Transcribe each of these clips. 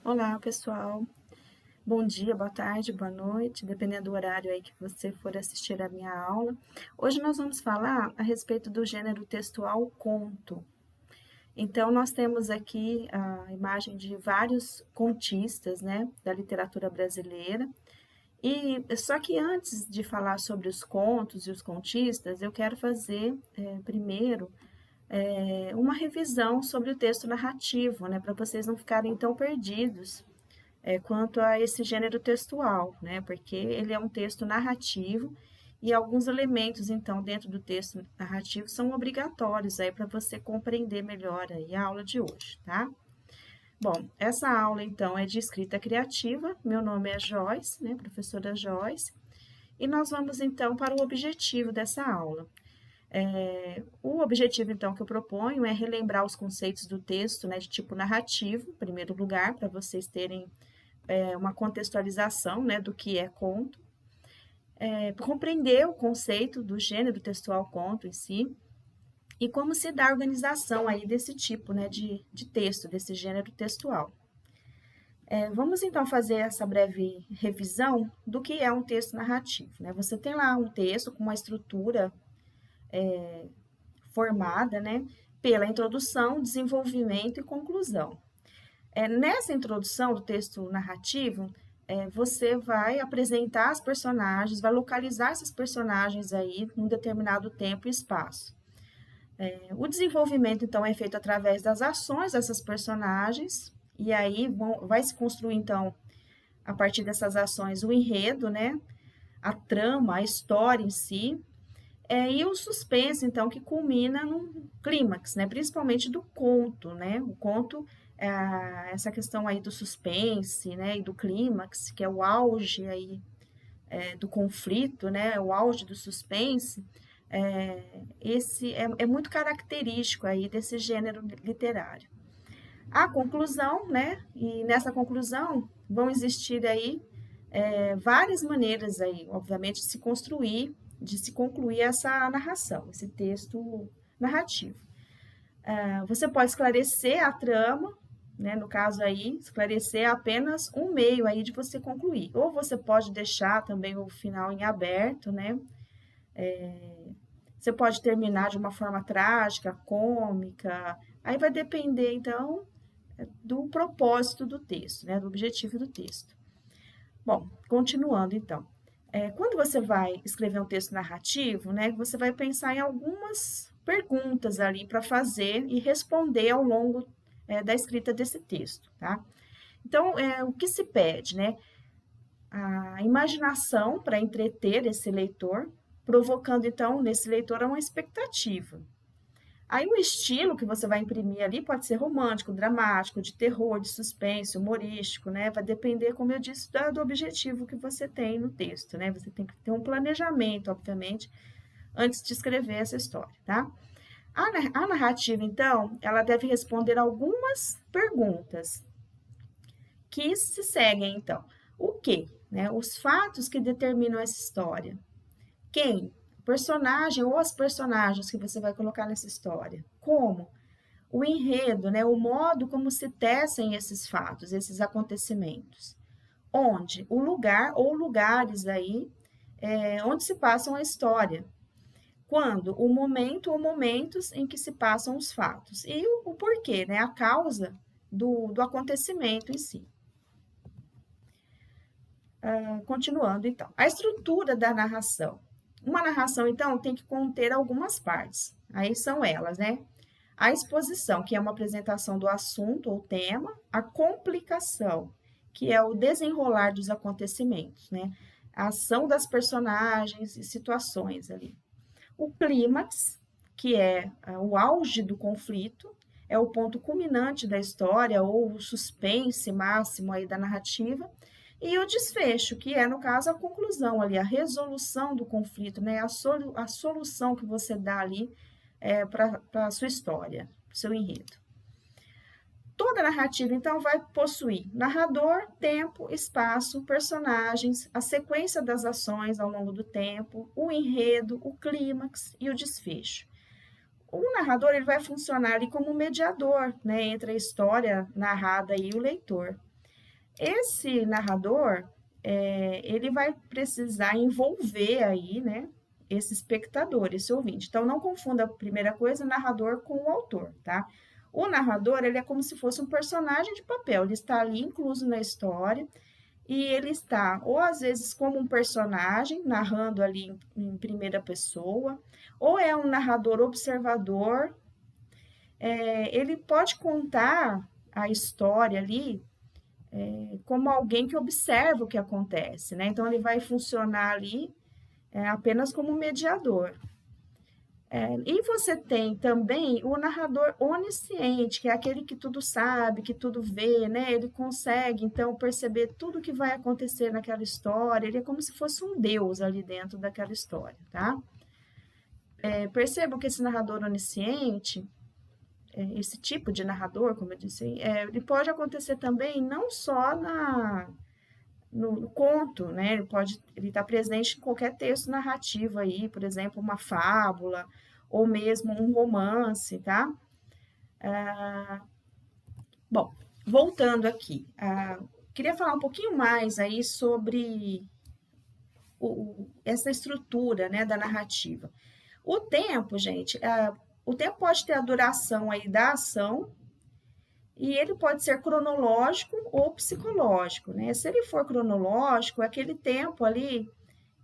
Olá, pessoal. Bom dia, boa tarde, boa noite, dependendo do horário aí que você for assistir a minha aula. Hoje nós vamos falar a respeito do gênero textual conto. Então, nós temos aqui a imagem de vários contistas, né, da literatura brasileira. E só que antes de falar sobre os contos e os contistas, eu quero fazer primeiro uma revisão sobre o texto narrativo, né, para vocês não ficarem tão perdidos quanto a esse gênero textual, né? Porque ele é um texto narrativo e alguns elementos, então, dentro do texto narrativo são obrigatórios aí para você compreender melhor aí a aula de hoje, tá? Bom, essa aula, então, é de escrita criativa. Meu nome é Joyce, né? Professora Joyce. E nós vamos, então, para o objetivo dessa aula. O objetivo, então, que eu proponho é relembrar os conceitos do texto, né, de tipo narrativo, em primeiro lugar, para vocês terem uma contextualização, né, do que é conto, compreender o conceito do gênero textual conto em si e como se dá a organização aí desse tipo, né, de texto, desse gênero textual. Vamos então fazer essa breve revisão do que é um texto narrativo, né? Você tem lá um texto com uma estrutura formada, né, pela introdução, desenvolvimento e conclusão. Nessa introdução do texto narrativo, você vai apresentar as personagens, vai localizar esses personagens aí num determinado tempo e espaço. O desenvolvimento, então, é feito através das ações dessas personagens, e aí vai se construir, então, a partir dessas ações, o enredo, né? A trama, a história em si, e o suspense, então, que culmina no clímax, né? Principalmente do conto, né? O conto, essa questão aí do suspense, né? E do clímax, que é o auge aí do conflito, né? O auge do suspense, esse é muito característico aí desse gênero literário. A conclusão, né? E nessa conclusão vão existir aí várias maneiras aí, obviamente, de se construir, de se concluir essa narração, esse texto narrativo. Você pode esclarecer a trama, né? No caso aí, esclarecer apenas um meio aí de você concluir. Ou você pode deixar também o final em aberto, né? Você pode terminar de uma forma trágica, cômica. Aí vai depender, então, do propósito do texto, né? Do objetivo do texto. Bom, continuando então. Quando você vai escrever um texto narrativo, né, você vai pensar em algumas perguntas ali para fazer e responder ao longo da escrita desse texto, tá? Então, o que se pede, né? A imaginação para entreter esse leitor, provocando então nesse leitor uma expectativa. Aí o estilo que você vai imprimir ali pode ser romântico, dramático, de terror, de suspense, humorístico, né? Vai depender, como eu disse, do objetivo que você tem no texto, né? Você tem que ter um planejamento, obviamente, antes de escrever essa história, tá? A narrativa, então, ela deve responder algumas perguntas que se seguem, então. O que? Né? Os fatos que determinam essa história. Quem? O personagem ou as personagens que você vai colocar nessa história. Como? O enredo, né? O modo como se tecem esses fatos, esses acontecimentos. Onde? O lugar ou lugares aí onde se passam a história. Quando? O momento ou momentos em que se passam os fatos. E o porquê, né? A causa do acontecimento em si. Continuando, então. A estrutura da narração. Uma narração, então, tem que conter algumas partes. Aí são elas, né? A exposição, que é uma apresentação do assunto ou tema. A complicação, que é o desenrolar dos acontecimentos, né? A ação das personagens e situações ali. O clímax, que é o auge do conflito, é o ponto culminante da história ou o suspense máximo aí da narrativa. E o desfecho, que é, no caso, a conclusão ali, a resolução do conflito, né? A solução que você dá ali para a sua história, para o seu enredo. Toda narrativa, então, vai possuir narrador, tempo, espaço, personagens, a sequência das ações ao longo do tempo, o enredo, o clímax e o desfecho. O narrador ele vai funcionar ali como mediador, né, entre a história narrada e o leitor. Esse narrador, ele vai precisar envolver aí, né, esse espectador, esse ouvinte. Então, não confunda a primeira coisa, o narrador com o autor, tá? O narrador, ele é como se fosse um personagem de papel, ele está ali incluso na história, e ele está, ou às vezes como um personagem, narrando ali em primeira pessoa, ou é um narrador observador, ele pode contar a história ali como alguém que observa o que acontece, né? Então, ele vai funcionar ali apenas como mediador. E você tem também o narrador onisciente, que é aquele que tudo sabe, que tudo vê, né? Ele consegue, então, perceber tudo que vai acontecer naquela história. Ele é como se fosse um deus ali dentro daquela história, tá? Percebam que esse narrador onisciente, esse tipo de narrador, como eu disse, ele pode acontecer também não só no conto, né? Ele está presente em qualquer texto narrativo aí, por exemplo, uma fábula ou mesmo um romance, tá? Bom, voltando aqui, queria falar um pouquinho mais aí sobre essa estrutura, né, da narrativa. O tempo, gente, o tempo pode ter a duração aí da ação e ele pode ser cronológico ou psicológico, né? Se ele for cronológico, é aquele tempo ali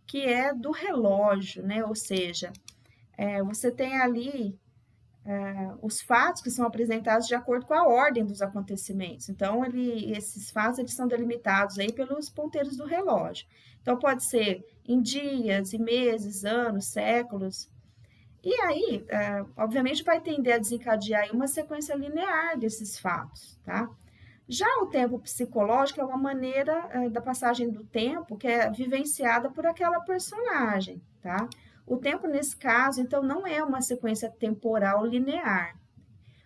que é do relógio, né? Ou seja, você tem ali os fatos que são apresentados de acordo com a ordem dos acontecimentos. Então, esses fatos eles são delimitados aí pelos ponteiros do relógio. Então, pode ser em dias, em meses, anos, séculos. E aí, obviamente, vai tender a desencadear aí uma sequência linear desses fatos, tá? Já o tempo psicológico é uma maneira da passagem do tempo que é vivenciada por aquela personagem, tá? O tempo, nesse caso, então, não é uma sequência temporal linear.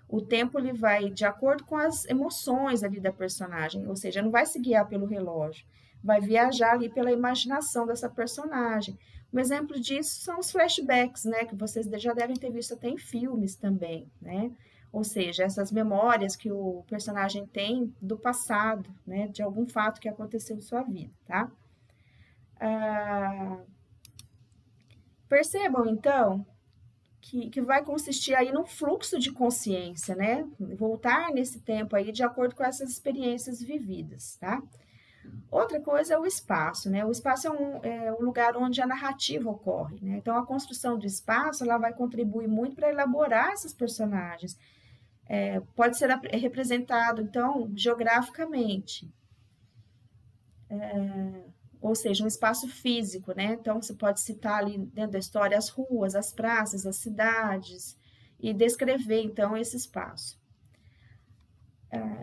O tempo ele vai de acordo com as emoções ali da personagem, ou seja, não vai se guiar pelo relógio, vai viajar ali pela imaginação dessa personagem. Um exemplo disso são os flashbacks, né, que vocês já devem ter visto até em filmes também, né? Ou seja, essas memórias que o personagem tem do passado, né, de algum fato que aconteceu em sua vida, tá? Percebam, então, que vai consistir aí num fluxo de consciência, né? Voltar nesse tempo aí de acordo com essas experiências vividas, tá? Outra coisa é o espaço, né? O espaço é um lugar onde a narrativa ocorre, né? Então, a construção do espaço, ela vai contribuir muito para elaborar esses personagens. Pode ser representado, então, geograficamente, ou seja, um espaço físico, né? Então, você pode citar ali dentro da história as ruas, as praças, as cidades, e descrever, então, esse espaço.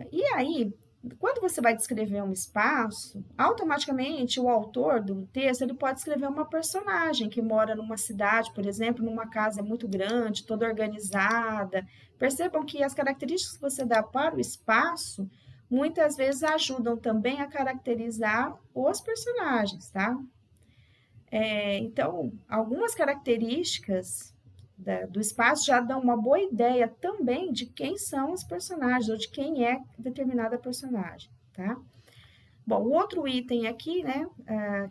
E aí, quando você vai descrever um espaço, automaticamente o autor do texto ele pode escrever uma personagem que mora numa cidade, por exemplo, numa casa muito grande, toda organizada. Percebam que as características que você dá para o espaço muitas vezes ajudam também a caracterizar os personagens, tá? Então, algumas características do espaço já dão uma boa ideia também de quem são os personagens ou de quem é determinada personagem, tá? Bom, o outro item aqui, né,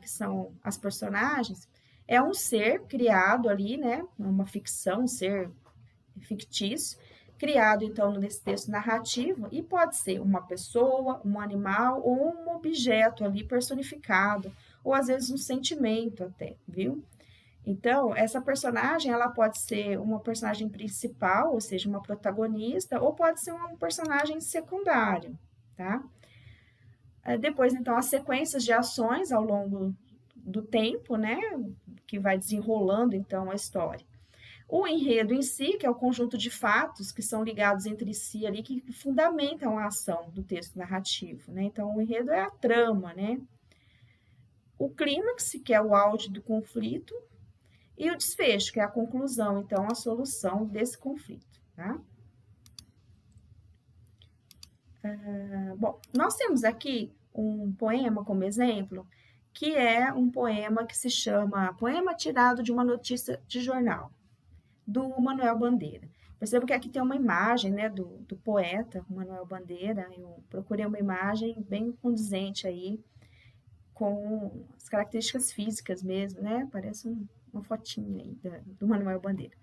que são as personagens, é um ser criado ali, né, uma ficção, um ser fictício, criado então nesse texto narrativo e pode ser uma pessoa, um animal ou um objeto ali personificado, ou às vezes um sentimento até, viu? Então, essa personagem, ela pode ser uma personagem principal, ou seja, uma protagonista, ou pode ser um personagem secundário, tá? Depois, então, as sequências de ações ao longo do tempo, né, que vai desenrolando, então, a história. O enredo em si, que é o conjunto de fatos que são ligados entre si ali, que fundamentam a ação do texto narrativo, né? Então, o enredo é a trama, né? O clímax, que é o auge do conflito, e o desfecho, que é a conclusão, então, a solução desse conflito, tá? Bom, nós temos aqui um poema como exemplo, que é um poema que se chama Poema Tirado de uma Notícia de Jornal, do Manuel Bandeira. Percebo que aqui tem uma imagem, né, do poeta Manuel Bandeira. Eu procurei uma imagem bem condizente aí com as características físicas mesmo, né? Parece uma fotinha aí do Manuel Bandeira.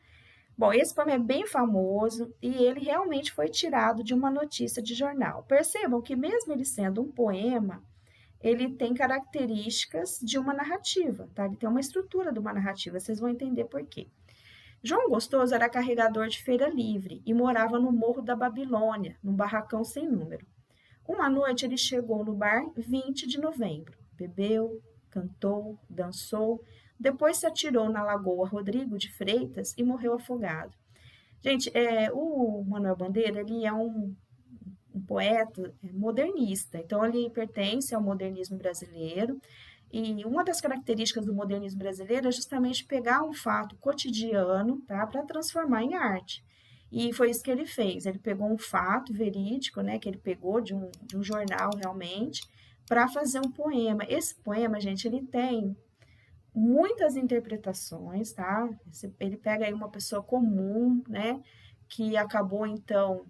Bom, esse poema é bem famoso e ele realmente foi tirado de uma notícia de jornal. Percebam que mesmo ele sendo um poema, ele tem características de uma narrativa, tá? Ele tem uma estrutura de uma narrativa, vocês vão entender por quê. João Gostoso era carregador de feira livre e morava no Morro da Babilônia, num barracão sem número. Uma noite ele chegou no bar 20 de novembro, bebeu, cantou, dançou, depois se atirou na Lagoa Rodrigo de Freitas e morreu afogado. Gente, o Manuel Bandeira, ele é um poeta modernista, então ele pertence ao modernismo brasileiro, e uma das características do modernismo brasileiro é justamente pegar um fato cotidiano, tá, para transformar em arte. E foi isso que ele fez. Ele pegou um fato verídico, né, que ele pegou de um jornal realmente, para fazer um poema. Esse poema, gente, ele tem muitas interpretações, tá? Ele pega aí uma pessoa comum, né, que acabou então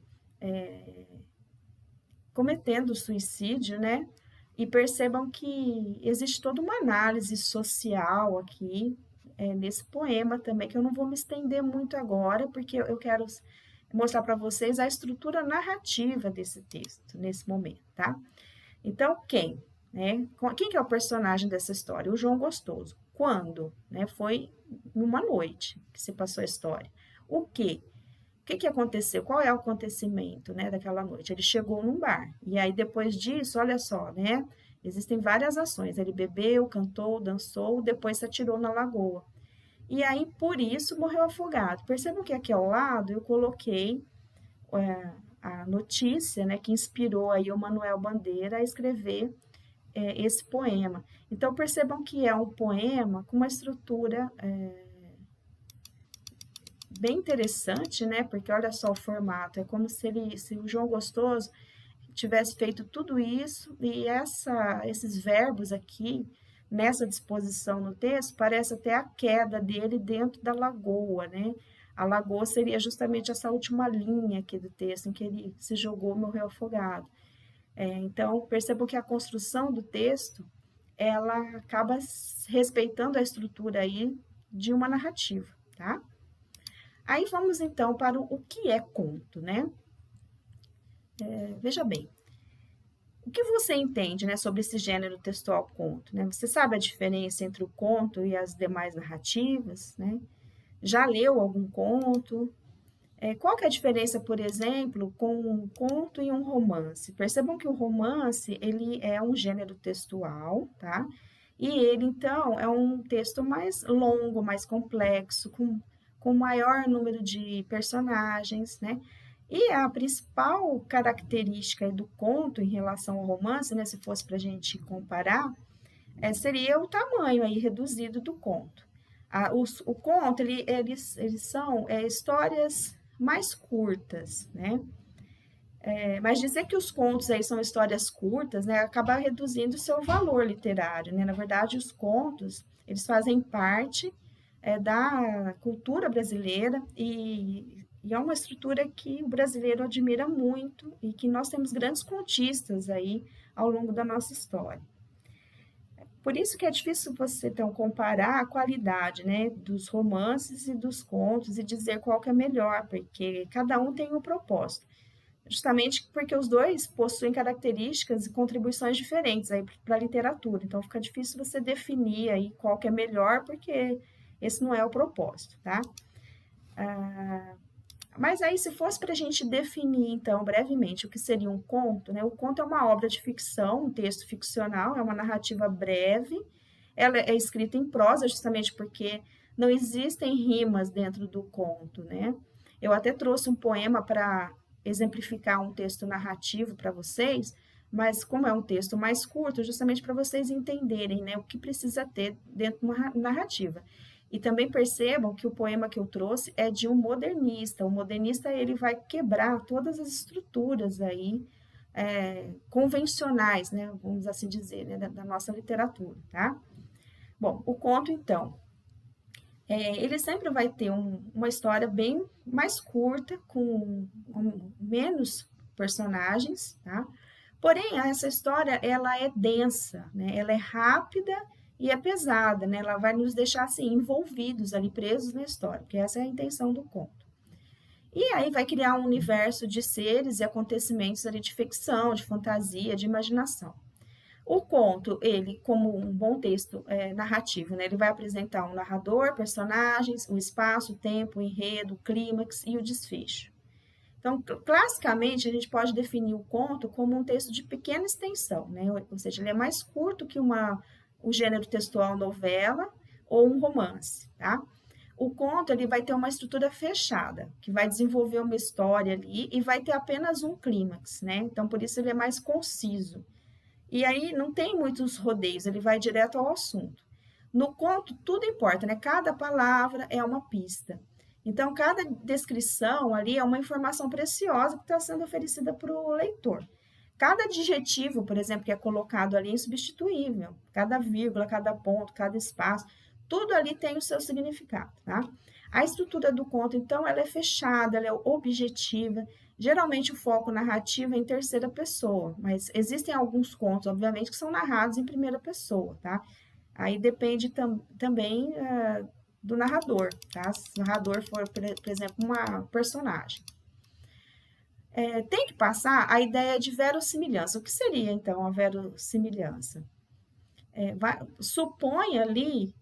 cometendo suicídio, né? E percebam que existe toda uma análise social aqui, nesse poema também, que eu não vou me estender muito agora, porque eu quero mostrar para vocês a estrutura narrativa desse texto, nesse momento, tá? Então, quem? Né? Quem que é o personagem dessa história? O João Gostoso. Quando? Né? Foi numa noite que se passou a história. O quê? O que que aconteceu? Qual é o acontecimento, né, daquela noite? Ele chegou num bar. E aí, depois disso, olha só, né? Existem várias ações. Ele bebeu, cantou, dançou, depois se atirou na lagoa. E aí, por isso, morreu afogado. Percebam que aqui ao lado eu coloquei a notícia, né, que inspirou aí o Manuel Bandeira a escrever esse poema. Então, percebam que é um poema com uma estrutura bem interessante, né? Porque olha só o formato, é como se o João Gostoso tivesse feito tudo isso e esses verbos aqui nessa disposição no texto parece até a queda dele dentro da lagoa, né? A lagoa seria justamente essa última linha aqui do texto em que ele se jogou e morreu afogado. Então percebo que a construção do texto ela acaba respeitando a estrutura aí de uma narrativa, tá? Aí vamos então para o que é conto, né? Veja bem, o que você entende, né, sobre esse gênero textual conto, né? Você sabe a diferença entre o conto e as demais narrativas, né? Já leu algum conto? Qual que é a diferença, por exemplo, com um conto e um romance? Percebam que o romance, ele é um gênero textual, tá? E ele, então, é um texto mais longo, mais complexo, com maior número de personagens, né? E a principal característica do conto em relação ao romance, né, se fosse para a gente comparar, seria o tamanho aí reduzido do conto. O conto, eles são histórias mais curtas, né? Mas dizer que os contos aí são histórias curtas, né, acaba reduzindo o seu valor literário, né? Na verdade, os contos, eles fazem parte da cultura brasileira e é uma estrutura que o brasileiro admira muito e que nós temos grandes contistas aí ao longo da nossa história. Por isso que é difícil você, então, comparar a qualidade, né, dos romances e dos contos e dizer qual que é melhor, porque cada um tem um propósito. Justamente porque os dois possuem características e contribuições diferentes aí para a literatura. Então, fica difícil você definir aí qual que é melhor, porque esse não é o propósito, tá? Mas aí, se fosse para a gente definir, então, brevemente, o que seria um conto, né? O conto é uma obra de ficção, um texto ficcional, é uma narrativa breve, ela é escrita em prosa, justamente porque não existem rimas dentro do conto, né? Eu até trouxe um poema para exemplificar um texto narrativo para vocês, mas como é um texto mais curto, justamente para vocês entenderem, né, o que precisa ter dentro de uma narrativa. E também percebam que o poema que eu trouxe é de um modernista. O modernista ele vai quebrar todas as estruturas aí convencionais, né, vamos assim dizer, né, da nossa literatura, tá? Bom, o conto então ele sempre vai ter uma história bem mais curta, com menos personagens, tá? Porém, essa história, ela é densa, né? Ela é rápida e é pesada, né? Ela vai nos deixar, assim, envolvidos ali, presos na história, porque essa é a intenção do conto. E aí vai criar um universo de seres e acontecimentos ali de ficção, de fantasia, de imaginação. O conto, ele, como um bom texto narrativo, né, ele vai apresentar um narrador, personagens, o espaço, o tempo, o enredo, o clímax e o desfecho. Então, classicamente, a gente pode definir o conto como um texto de pequena extensão, né? Ou seja, ele é mais curto que o gênero textual novela ou um romance, tá? O conto ele vai ter uma estrutura fechada, que vai desenvolver uma história ali e vai ter apenas um clímax, né? Então, por isso ele é mais conciso. E aí não tem muitos rodeios, ele vai direto ao assunto. No conto, tudo importa, né? Cada palavra é uma pista. Então, cada descrição ali é uma informação preciosa que está sendo oferecida para o leitor. Cada adjetivo, por exemplo, que é colocado ali é insubstituível. Cada vírgula, cada ponto, cada espaço, tudo ali tem o seu significado, tá? A estrutura do conto, então, ela é fechada, ela é objetiva. Geralmente o foco narrativo é em terceira pessoa, mas existem alguns contos, obviamente, que são narrados em primeira pessoa, tá? Aí depende também do narrador, tá? Se o narrador for, por exemplo, uma personagem. Tem que passar a ideia de verossimilhança. O que seria, então, a verossimilhança? Supõe ali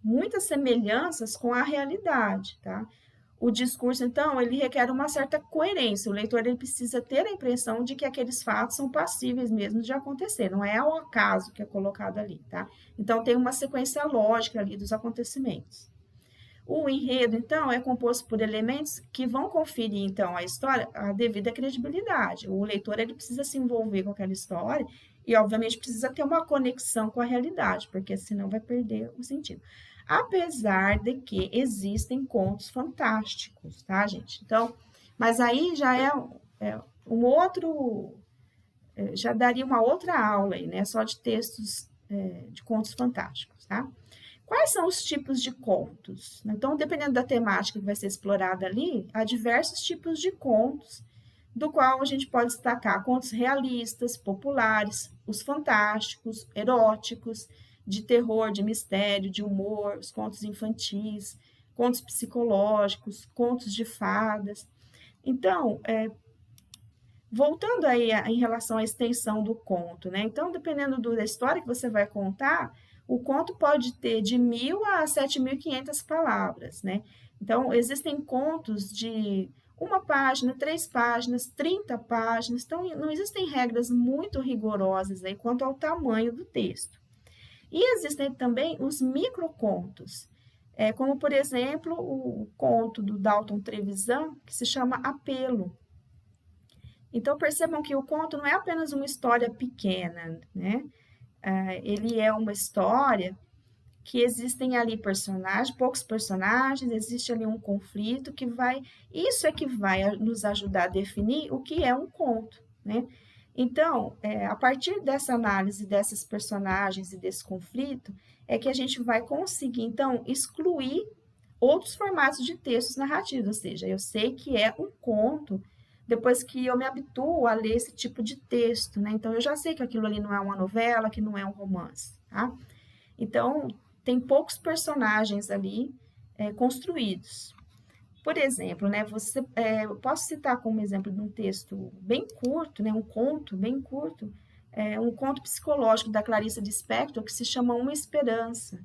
muitas semelhanças com a realidade, tá? O discurso, então, ele requer uma certa coerência. O leitor ele precisa ter a impressão de que aqueles fatos são passíveis mesmo de acontecer, não é ao acaso que é colocado ali, tá? Então, tem uma sequência lógica ali dos acontecimentos. O enredo, então, é composto por elementos que vão conferir, então, à história a devida credibilidade. O leitor ele precisa se envolver com aquela história e, obviamente, precisa ter uma conexão com a realidade, porque senão vai perder o sentido. Apesar de que existem contos fantásticos, tá, gente? Então, mas aí já é um outro, já daria uma outra aula aí, né? Só de textos de contos fantásticos, tá? Quais são os tipos de contos? Então, dependendo da temática que vai ser explorada ali, há diversos tipos de contos, do qual a gente pode destacar contos realistas, populares, os fantásticos, eróticos, de terror, de mistério, de humor, os contos infantis, contos psicológicos, contos de fadas. Então, voltando aí em relação à extensão do conto, né? Então, dependendo da história que você vai contar, o conto pode ter de 1.000 a 7.500 palavras, né? Então, existem contos de uma página, 3 páginas, 30 páginas. Então, não existem regras muito rigorosas aí quanto ao tamanho do texto. E existem também os microcontos, como, por exemplo, o conto do Dalton Trevisan, que se chama Apelo. Então, percebam que o conto não é apenas uma história pequena, né? Ele é uma história que existem ali personagens, poucos personagens, existe ali um conflito que vai. Isso é que vai nos ajudar a definir o que é um conto, né? Então, a partir dessa análise desses personagens e desse conflito, é que a gente vai conseguir, então, excluir outros formatos de textos narrativos, ou seja, eu sei que é um conto depois que eu me habituo a ler esse tipo de texto, né? Então, eu já sei que aquilo ali não é uma novela, que não é um romance, tá? Então, tem poucos personagens ali construídos. Por exemplo, né, eu posso citar como exemplo de um texto bem curto, né, um conto bem curto, um conto psicológico da Clarice Lispector que se chama Uma Esperança.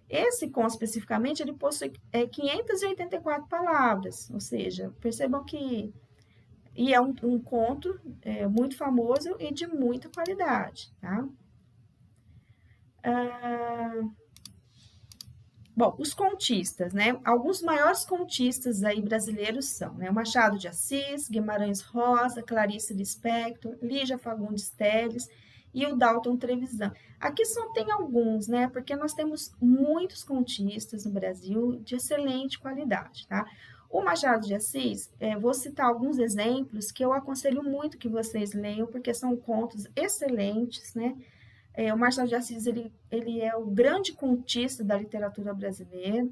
Esse conto especificamente ele possui 584 palavras, ou seja, percebam que é um conto muito famoso e de muita qualidade, tá? Bom, os contistas, né? Alguns maiores contistas aí brasileiros são, né? O Machado de Assis, Guimarães Rosa, Clarice Lispector, Lígia Fagundes Telles e o Dalton Trevisan. Aqui só tem alguns, né? Porque nós temos muitos contistas no Brasil de excelente qualidade, tá? O Machado de Assis, vou citar alguns exemplos que eu aconselho muito que vocês leiam, porque são contos excelentes, né? O Machado de Assis ele é o grande contista da literatura brasileira.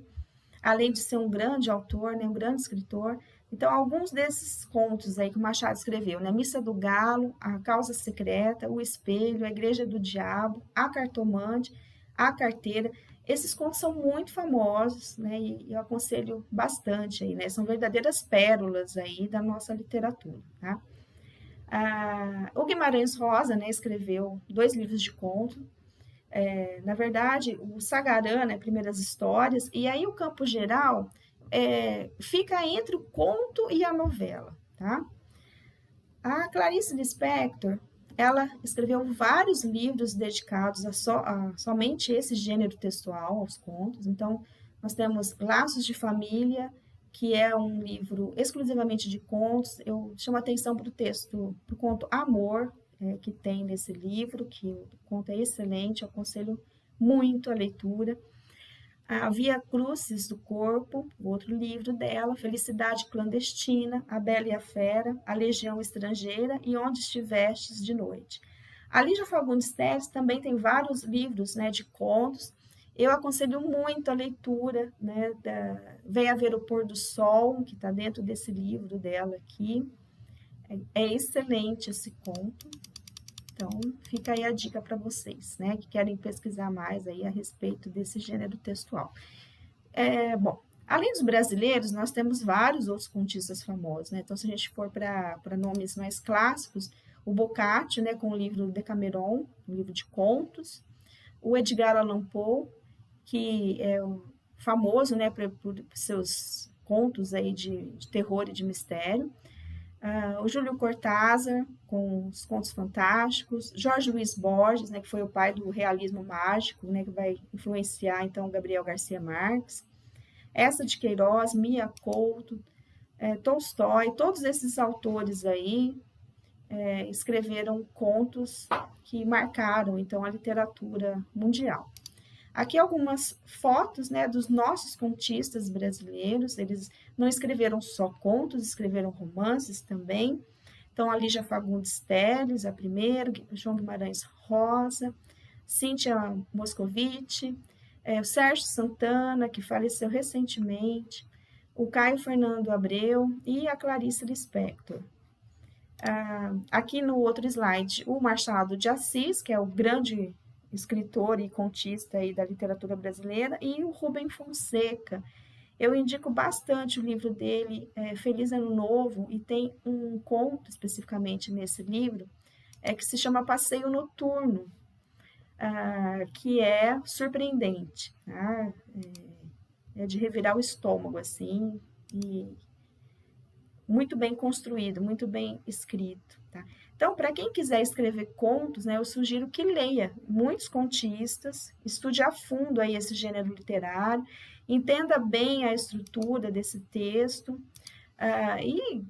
além de ser um grande autor, né, um grande escritor. Então, alguns desses contos aí que o Machado escreveu, né? Missa do Galo, A Causa Secreta, O Espelho, A Igreja do Diabo, A Cartomante, A Carteira. Esses contos são muito famosos, né? E eu aconselho bastante aí, né? São verdadeiras pérolas aí da nossa literatura, tá? O Guimarães Rosa, né, escreveu 2 livros de conto. Na verdade, o Sagarã, né, Primeiras Histórias, e aí o campo geral fica entre o conto e a novela, tá? A Clarice Lispector, ela escreveu vários livros dedicados a somente esse gênero textual, aos contos. Então, nós temos Laços de Família, que é um livro exclusivamente de contos. Eu chamo a atenção para o texto, para o conto Amor, que tem nesse livro, que o conto é excelente, eu aconselho muito a leitura. A Via Crucis do Corpo, o outro livro dela, Felicidade Clandestina, A Bela e a Fera, A Legião Estrangeira e Onde Estivestes de Noite. A Lígia Fagundes Telles também tem vários livros, né, de contos. Eu aconselho muito a leitura, né, Venha Ver o Pôr do Sol, que está dentro desse livro dela aqui. É excelente esse conto. Então, fica aí a dica para vocês, né, que querem pesquisar mais aí a respeito desse gênero textual. Bom, além dos brasileiros, nós temos vários outros contistas famosos, né? Então, se a gente for para nomes mais clássicos, o Boccaccio, né, com o livro Decameron, um livro de contos, o Edgar Allan Poe, que é famoso, né, por seus contos aí de terror e de mistério, o Júlio Cortázar, com os Contos Fantásticos, Jorge Luiz Borges, né, que foi o pai do realismo mágico, né, que vai influenciar, então, Gabriel Garcia Marques, Essa de Queiroz, Mia Couto, Tolstói, todos esses autores aí escreveram contos que marcaram, então, a literatura mundial. Aqui algumas fotos, né, dos nossos contistas brasileiros. Eles não escreveram só contos, escreveram romances também. Então, a Lígia Fagundes Telles, a primeira, João Guimarães Rosa, Cíntia Moscovitch, o Sérgio Santana, que faleceu recentemente, o Caio Fernando Abreu e a Clarice Lispector. Aqui no outro slide, o Machado de Assis, que é o grande escritor e contista aí da literatura brasileira, e o Rubem Fonseca. Eu indico bastante o livro dele, Feliz Ano Novo, e tem um conto especificamente nesse livro, que se chama Passeio Noturno, que é surpreendente, tá? É de revirar o estômago, assim, e muito bem construído, muito bem escrito, tá? Então, para quem quiser escrever contos, né, eu sugiro que leia muitos contistas, estude a fundo aí esse gênero literário, entenda bem a estrutura desse texto, e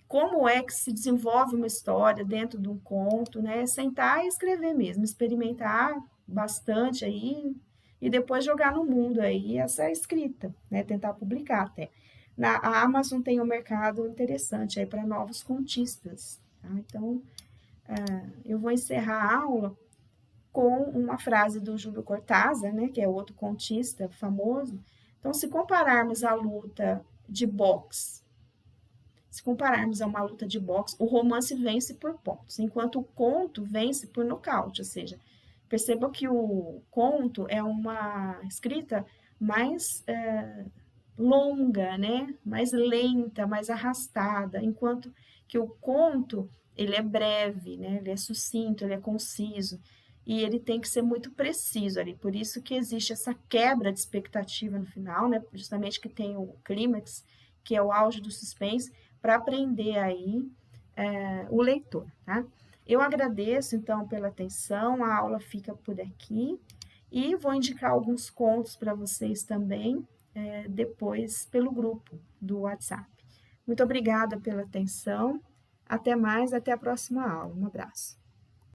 como é que se desenvolve uma história dentro de um conto, né? Sentar e escrever mesmo, experimentar bastante aí e depois jogar no mundo aí essa escrita, né? Tentar publicar até. A Amazon tem um mercado interessante aí para novos contistas, tá? Então, eu vou encerrar a aula com uma frase do Júlio Cortázar, né, que é outro contista famoso. Então, se compararmos a luta de boxe, se compararmos a uma luta de boxe, o romance vence por pontos, enquanto o conto vence por nocaute, ou seja, perceba que o conto é uma escrita mais longa, né? Mais lenta, mais arrastada, enquanto que o conto ele é breve, né? Ele é sucinto, ele é conciso e ele tem que ser muito preciso ali. Por isso que existe essa quebra de expectativa no final, né? Justamente que tem o clímax, que é o auge do suspense, para prender aí o leitor, tá? Eu agradeço então pela atenção. A aula fica por aqui e vou indicar alguns contos para vocês também depois pelo grupo do WhatsApp. Muito obrigada pela atenção. Até mais, até a próxima aula. Um abraço.